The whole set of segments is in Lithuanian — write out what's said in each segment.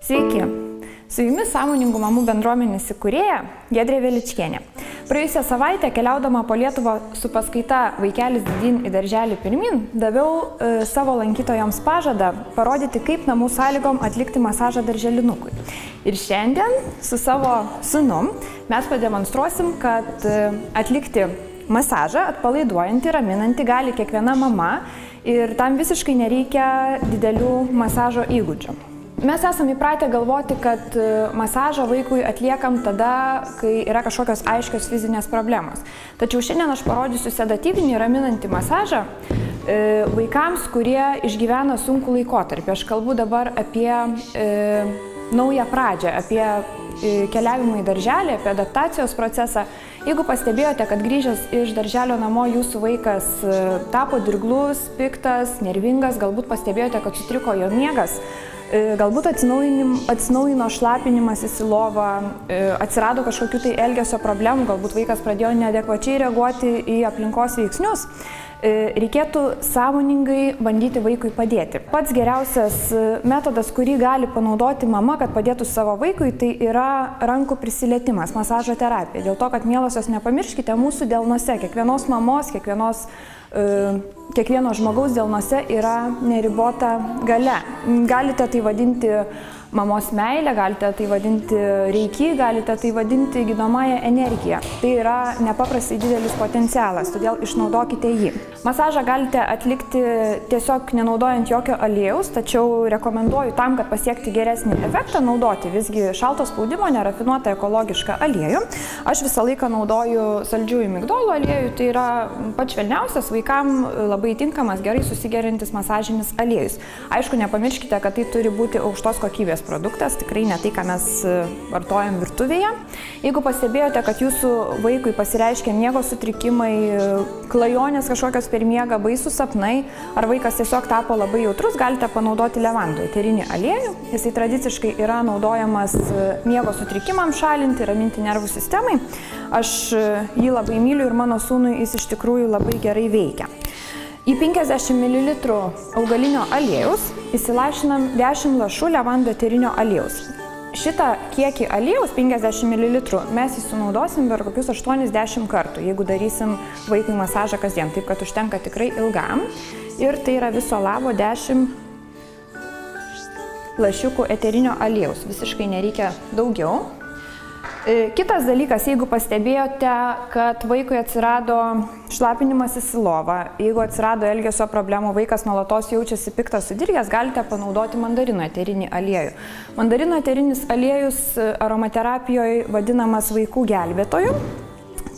Sveiki! Su jumis Sąmoningų mamų bendruomenės įkūrėja Giedrė Veličkienė. Praėjusią savaitę, keliaudama po Lietuvą su paskaita Vaikelis didyn į darželį pirmin, daviau savo lankytojams pažadą parodyti, kaip namų sąlygom atlikti masažą darželinukui. Ir šiandien su savo sūnum mes pademonstruosim, kad atlikti masažą atpalaiduojantį, raminantį gali kiekviena mama ir tam visiškai nereikia didelių masažo įgūdžių. Mes esame įpratę galvoti, kad masažą vaikui atliekam tada, kai yra kažkokios aiškios fizinės problemos. Tačiau šiandien aš parodysiu sedatyvinį raminantį masažą vaikams, kurie išgyvena sunkų laikotarpį. Aš kalbu dabar apie naują pradžią, apie keliavimą į darželį, apie adaptacijos procesą. Jeigu pastebėjote, kad grįžęs iš darželio namo jūsų vaikas tapo dirglus, piktas, nervingas, galbūt pastebėjote, kad sutriko jo miegas, galbūt atsinaujino šlapinimasis į lovą, atsirado kažkokių tai elgesio problemų, galbūt vaikas pradėjo neadekvačiai reaguoti į aplinkos veiksnius, reikėtų sąmoningai bandyti vaikui padėti. Pats geriausias metodas, kurį gali panaudoti mama, kad padėtų savo vaikui, tai yra rankų prisilietimas, masažo terapija. Dėl to, kad mielosios nepamirškite, mūsų delnuose, kiekvienos mamos, kiekvieno žmogaus delnuose yra neribota galia. Galite tai vadinti mamos meilę, galite tai vadinti reiki, galite tai vadinti gydomąją energiją. Tai yra nepaprastai didelis potencialas, todėl išnaudokite jį. Masažą galite atlikti tiesiog nenaudojant jokio aliejaus, tačiau rekomenduoju tam, kad pasiekti geresnį efektą, naudoti visgi šalto spaudimo, nerafinuotą ekologišką aliejų. Aš visą laiką naudoju saldžiųjų migdolų aliejų, tai yra pats švelniausias, vaikam labai tinkamas, gerai susigeriantis masažinis aliejus. Aišku, nepamirškite, kad tai turi būti aukštos kokybės produktas, tikrai ne tai, ką mes vartojam virtuvėje. Jeigu pastebėjote, kad jūsų vaikui pasireiškia miego sutrikimai, klajonės kažkokios per miegą, baisūs sapnai, ar vaikas tiesiog tapo labai jautrus, galite panaudoti levandų eterinį aliejų. Jisai tradiciškai yra naudojamas miego sutrikimams šalinti, raminti nervų sistemai. Aš jį labai myliu ir mano sūnui jis iš tikrųjų labai gerai veikia. Į 50 ml augalinio aliejaus įsilašinam 10 lašų levandų eterinio aliejaus. Šitą kiekį aliejaus, 50 ml, mes įsunaudosim per kokius 80 kartų, jeigu darysim vaikui masažą kasdien, taip kad užtenka tikrai ilgam. Ir tai yra viso labo 10 lašiukų eterinio aliejaus, visiškai nereikia daugiau. Kitas dalykas, jeigu pastebėjote, kad vaikui atsirado šlapinimasis į lovą, jeigu atsirado elgesio problemų, vaikas nuolatos jaučiasi piktas, sudirgęs, galite panaudoti mandarino eterinį aliejų. Mandarino eterinis aliejus aromaterapijoje vadinamas vaikų gelbėtoju.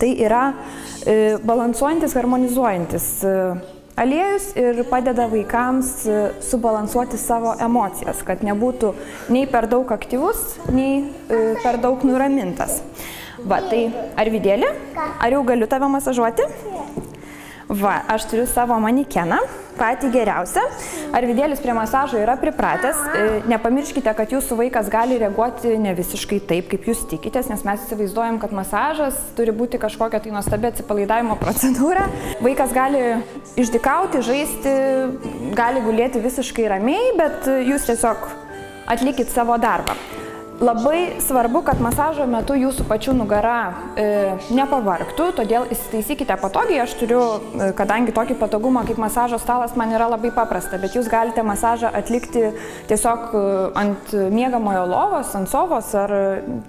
Tai yra balansuojantis, harmonizuojantis aliejus ir padeda vaikams subalansuoti savo emocijas, kad nebūtų nei per daug aktyvus, nei per daug nuramintas. Va, tai Arvydėli, ar jau galiu tave masažuoti? Va, aš turiu savo manikeną, patį geriausią. Arvydėlis prie masažo yra pripratęs. Nepamirškite, kad jūsų vaikas gali reaguoti ne visiškai taip, kaip jūs tikitės, nes mes įsivaizduojam, kad masažas turi būti kažkokia tai nuostabi atsipalaidavimo procedūra. Vaikas gali išdykauti, žaisti, gali gulėti visiškai ramiai, bet jūs tiesiog atlikit savo darbą. Labai svarbu, kad masažo metu jūsų pačių nugara nepavargtų, todėl įsitaisykite patogiai. Aš turiu, kadangi tokį patogumą kaip masažo stalas man yra labai paprasta, bet jūs galite masažą atlikti tiesiog ant miegamojo lovos, ant sofos ar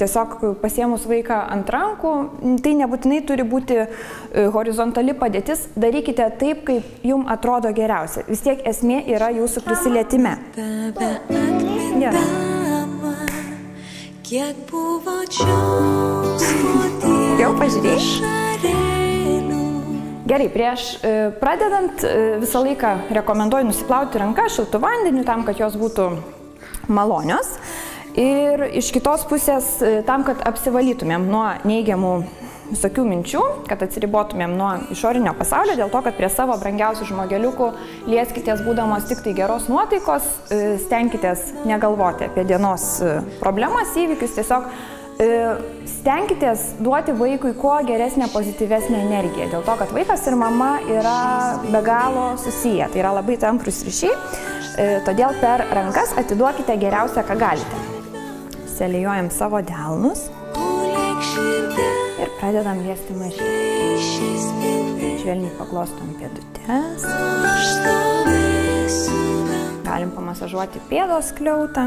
tiesiog pasiėmus vaiką ant rankų. Tai nebūtinai turi būti horizontali padėtis, darykite taip, kaip jums atrodo geriausia. Vis tiek esmė yra jūsų prisilietime. Gerai. Kiek buvo džiaugsmo jau pažiūrėjai? Gerai, prieš pradedant visą laiką rekomenduoju nusiplauti ranką šiltu vandeniu tam, kad jos būtų malonios. Ir iš kitos pusės tam, kad apsivalytumėm nuo neigiamų visokių minčių, kad atsiribotumėm nuo išorinio pasaulio, dėl to, kad prie savo brangiausių žmogeliukų lieskitės būdamos tik tai geros nuotaikos, stenkitės negalvoti apie dienos problemas, įvykius, tiesiog stenkitės duoti vaikui kuo geresnę, pozityvesnę energiją, dėl to, kad vaikas ir mama yra be galo susiję, tai yra labai tamprūs ryšiai, todėl per rankas atiduokite geriausia, ką galite. Įsiliejojam savo delnus ir pradedam liesti mažylį. Švelniai paglostom pėdutes. Galim pamasažuoti pėdos skliautą.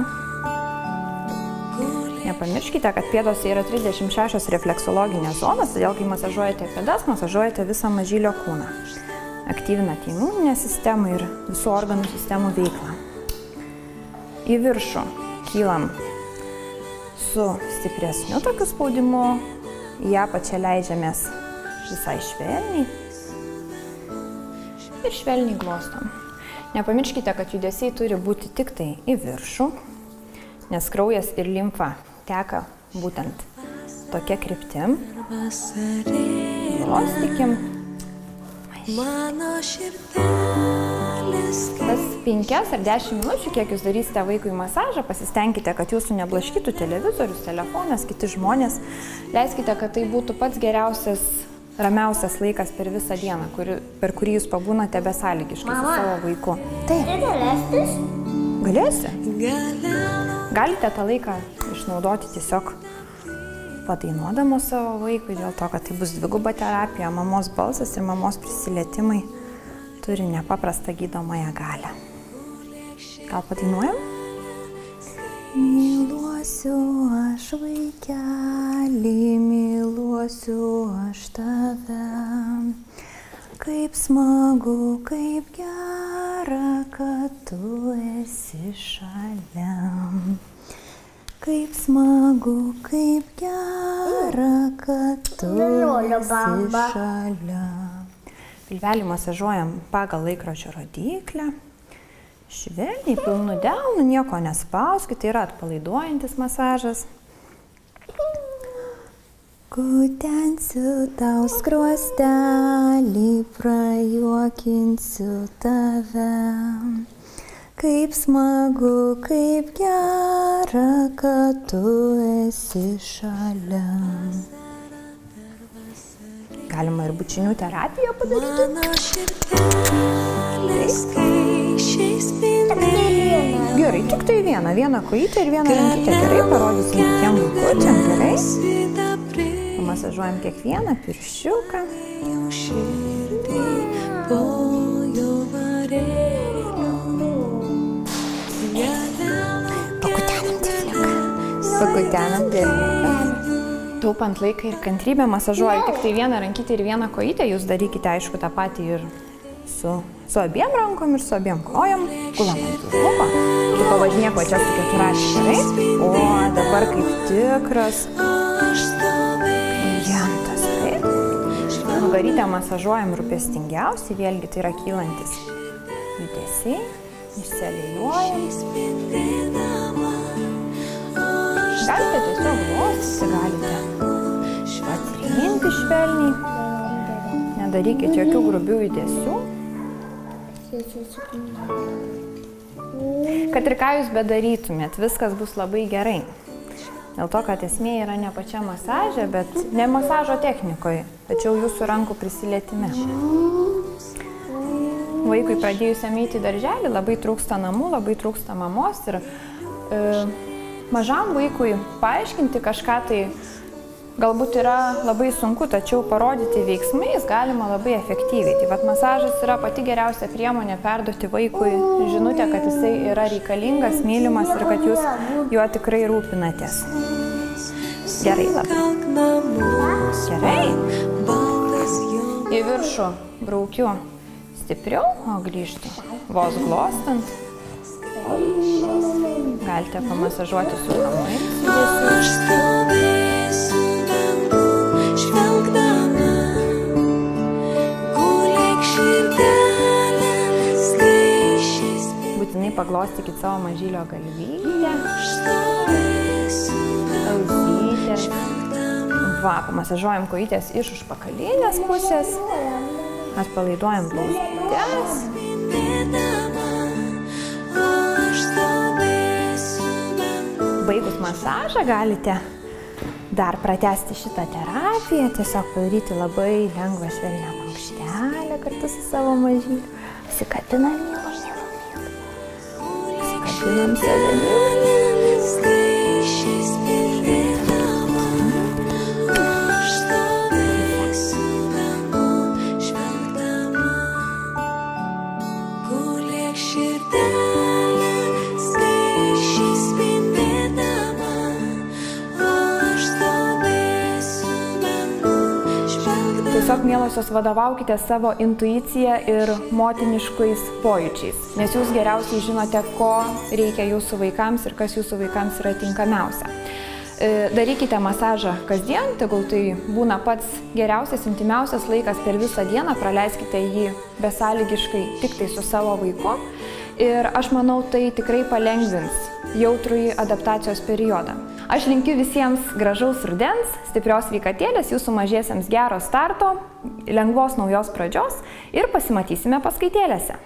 Nepamirškite, kad pėdose yra 36 refleksologinės zonas, todėl kai masažuojate pėdas, masažuojate visą mažylio kūną. Aktyvinate imuninę sistemą ir visų organų sistemų veiklą. Į viršų kylam su stipresniu tokiu spaudimu, į apačią leidžiamės visai švelniai ir švelniai glostom. Nepamirškite, kad judesiai turi būti tik tai į viršų, nes kraujas ir limfa teka būtent tokia kryptim. Glostykim. Tas 5 ar 10 minučių, kiek jūs darysite vaikui masažą, pasistengkite, kad jūsų neblaškytų televizorius, telefonas, kiti žmonės. Leiskite, kad tai būtų pats geriausias, ramiausias laikas per visą dieną, per kurį jūs pabūnate besąlygiškai su savo vaiku. Taip. Galėsi? Galite tą laiką išnaudoti tiesiog padainuodamos savo vaikui, dėl to, kad tai bus dviguba terapija, mamos balsas ir mamos prisilietimai turi nepaprastą gydomąją galią. Gal padainuojam? Myluosiu aš vaikelį, myluosiu aš tave, kaip smagu, kaip gera, kad tu esi šalia. Kaip smagu, kaip gera, kad tu esi šalia. Pilvelį masažuojam pagal laikrodžio rodyklę. Švelniai, pilnu delnu, nieko nespauskite, tai yra atpalaiduojantis masažas. Kutensiu tau skruostelį, prajuokinsiu tave. Kaip smagu, kaip gera, kad tu esi šalia. Galima ir bučinių terapiją padaryti. Gerai, tik tai vieną kojytę ir vieną rankytę. Gerai, parodysim kitiem vaikučiam. Gerai. Pamasažuojam kiekvieną pirščiuką. Pakutenam delniuką. Taupant laiką ir kantrybę masažuoju tik tai vieną rankytę ir vieną kojytę. Jūs darykite, aišku, tą patį ir su abiem rankom ir su abiem kojom. Gulam ant pilvuko. Kai pavažinėk va čia su keturračiu, gerai? O dabar kaip tikras klientas, taip? Nugarytę masažuojam rūpestingiausiai, vėlgi tai yra kylantis judesiai. Išsiliejojam. Galite tiesiog glostyti, galite atrinti švelniai. Nedarykite jokių grubių judesių. Kad ir ką jūs bedarytumėt, viskas bus labai gerai. Dėl to, kad esmė yra ne pačia masažė, bet ne masažo technikoje, tačiau jūsų rankų prisilietime. Vaikui pradėjusiam eiti į darželį labai trūksta namų, labai trūksta mamos ir mažam vaikui paaiškinti kažką tai galbūt yra labai sunku, tačiau parodyti veiksmais galima labai efektyviai. Tai vat masažas yra pati geriausia priemonė perduoti vaikui žinutę, kad jisai yra reikalingas, mylimas ir kad jūs juo tikrai rūpinatės. Gerai labai. Gerai. Į viršų braukiu stipriau, o grįžtu vos glostant. Galite pamasažuoti su namais. Būtinai paglostykit savo mažylio galvytę. Ausytės. Va, pamasažuojam kojytės iš užpakalinės pusės. Atpalaiduojam blauzdutes. Baigus masažą galite dar pratęsti šitą terapiją, tiesiog padaryti labai lengvą švelnią mankštelę kartu su savo mažyliu. Pasikabinam mylu. Pasikabinam save mylu. tiesiog, mielosios, vadovaukite savo intuicija ir motiniškais pojūčiais, nes jūs geriausiai žinote, ko reikia jūsų vaikams ir kas jūsų vaikams yra tinkamiausia. Darykite masažą kasdien, tegul tai būna pats geriausias, intimiausias laikas per visą dieną, praleiskite jį besąlygiškai tik tai su savo vaiku ir aš manau, tai tikrai palengvins jautrųjį adaptacijos periodą. Aš linkiu visiems gražaus rudens, stiprios sveikatėlės, jūsų mažiesiems gero starto, lengvos naujos pradžios ir pasimatysime paskaitėlėse.